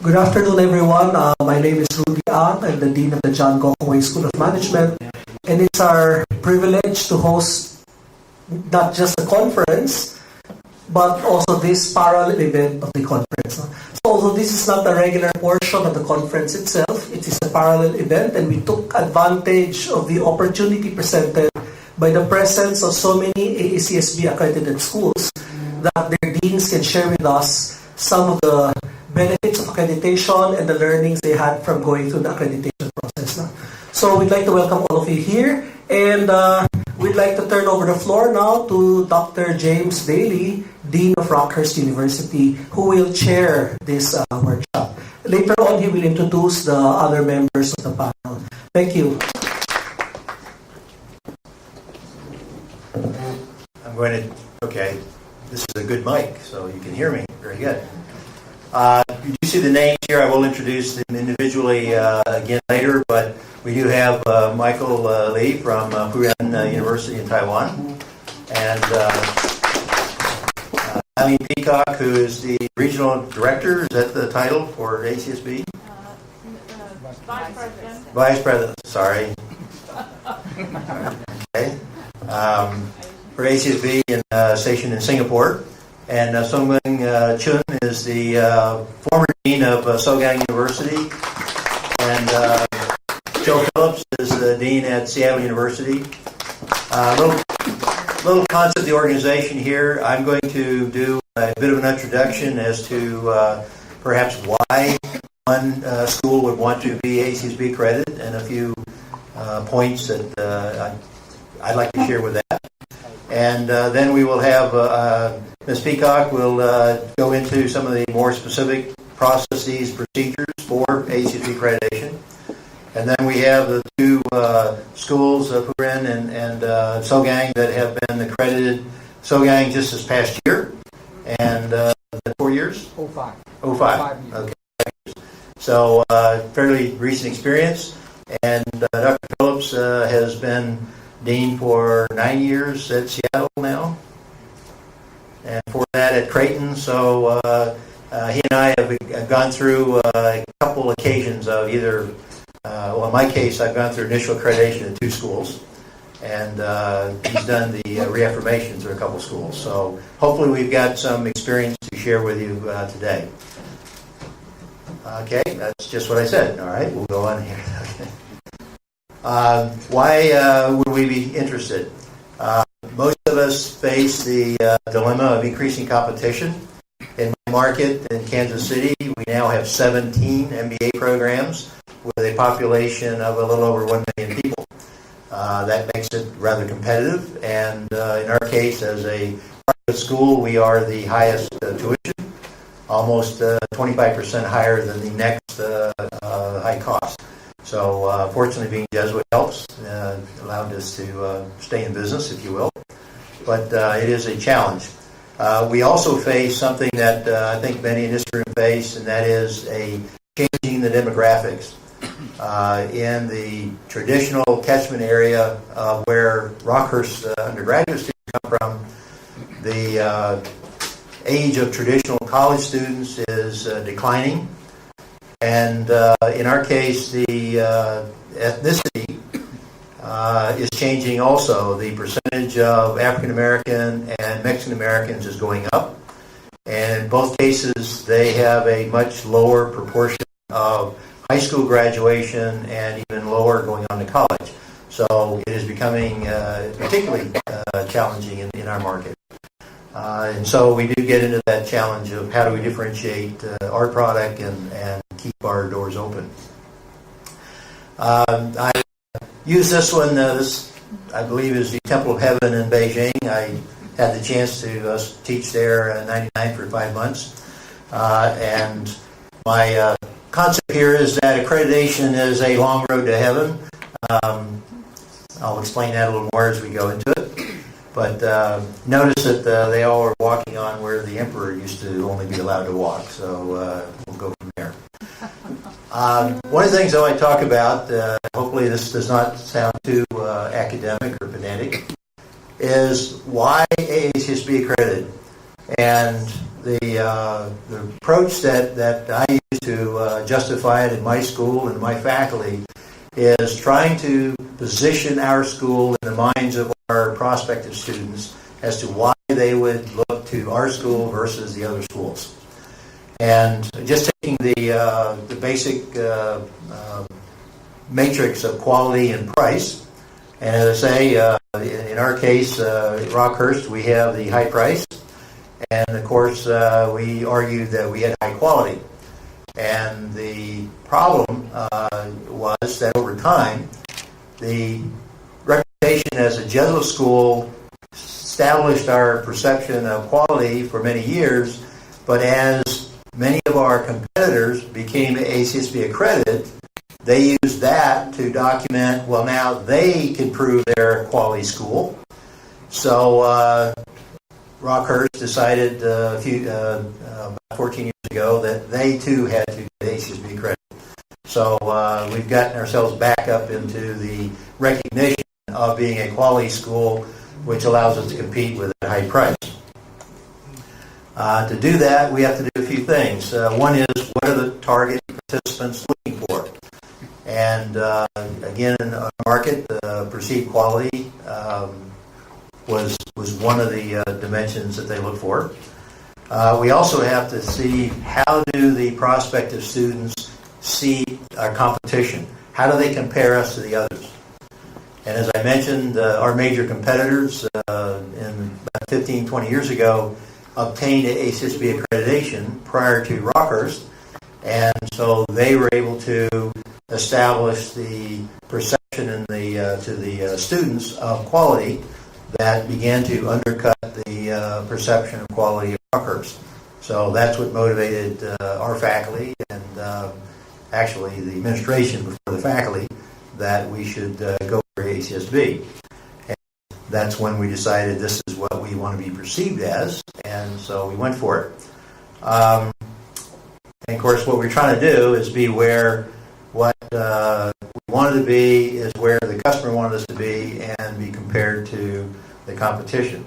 Good afternoon, everyone. My name is Rudy Ang. I'm the Dean of the Gokongwei School of Management. And it's our privilege to host not just the conference, but also this parallel event of the conference. So although this is not the regular portion of the conference itself, it is a parallel event, and we took advantage of the opportunity presented by the presence of so many AACSB accredited schools that their deans can share with us some of the benefits of accreditation and the learnings they had from going through the accreditation process. So we'd like to welcome all of you here, and we'd like to turn over the floor now to Dr. James Daley, Dean of Rockhurst University, who will chair this workshop. Later on, he will introduce the other members of the panel. Thank you. I'm going to, okay, this is a good mic, so you can hear me. Very good. You see the names here. I will introduce them individually again later, but we do have Michael Lee from University in Taiwan, and Eileen Peacock, who is the regional director. Is that the title for ACSB? Vice President. Vice President, sorry. Okay. For ACSB stationed in Singapore. And Sogang Chun is the former dean of Sogang University, and Joe Phillips is the dean at Seattle University. Little concept of the organization here. I'm going to do a bit of an introduction as to perhaps why one school would want to be ACSB accredited, and a few points that I'd like to share with that. And then we will have Ms. Peacock will go into some of the more specific processes, procedures for ACSB accreditation. And then we have the two schools, Puren and Sogang, that have been accredited. Sogang just this past year, and 4 years? 05. 05. 5 years. Okay. So fairly recent experience. And Dr. Phillips has been dean for 9 years at Seattle now, and for that at Creighton. So he and I have gone through a couple occasions of either, well, in my case, I've gone through initial accreditation at 2 schools, and he's done the reaffirmation through a couple schools. So hopefully we've got some experience to share with you today. Okay, that's just what I said. All right, we'll go on here. Okay. Why would we be interested? Most of us face the dilemma of increasing competition. In my market in Kansas City, we now have 17 MBA programs with a population of a little over 1 million people. That makes it rather competitive, and in our case, as a private school, we are the highest tuition, almost 25% higher than the next high cost. So fortunately, being Jesuit helps, allowed us to stay in business, if you will. But it is a challenge. We also face something that I think many in this room face, and that is a changing the demographics. In the traditional catchment area where Rockhurst undergraduate students come from, the age of traditional college students is declining. And in our case, the ethnicity is changing also. The percentage of African American and Mexican Americans is going up. And in both cases, they have a much lower proportion of high school graduation and even lower going on to college. So it is becoming particularly challenging in our market. And so we do get into that challenge of how do we differentiate our product and keep our doors open. I use this one. This, I believe, is the Temple of Heaven in Beijing. I had the chance to teach there in '99 for 5 months. And my concept here is that accreditation is a long road to heaven. I'll explain that a little more as we go into it. But notice that they all are walking on where the emperor used to only be allowed to walk. So we'll go from there. One of the things I want to talk about, hopefully this does not sound too academic or pedantic, is why AACSB accredited. And the approach that I use to justify it in my school and my faculty is trying to position our school in the minds of our prospective students as to why they would look to our school versus the other schools. And just taking the basic matrix of quality and price, and as I say, in our case, at Rockhurst, we have the high price, and of course, we argued that we had high quality. And the problem was that over time, the reputation as a Jesuit school established our perception of quality for many years, but as many of our competitors became AACSB accredited, they used that to document, well, now they can prove they're a quality school. So Rockhurst decided about 14 years ago that they too had to get AACSB accredited. So we've gotten ourselves back up into the recognition of being a quality school, which allows us to compete with a high price. To do that, we have to do a few things. One is, what are the target participants looking for? And again, in our market, perceived quality was one of the dimensions that they look for. We also have to see, how do the prospective students see our competition? How do they compare us to the others? And as I mentioned, our major competitors in about 15, 20 years ago obtained AACSB accreditation prior to Rockhurst, and so they were able to establish the perception in to the students of quality that began to undercut the perception of quality of Rockhurst. So that's what motivated our faculty and actually the administration before the faculty that we should go for AACSB. And that's when we decided this is what we want to be perceived as, and so we went for it. And of course, what we're trying to do is be where what we wanted to be is where the customer wanted us to be, and be compared to the competition.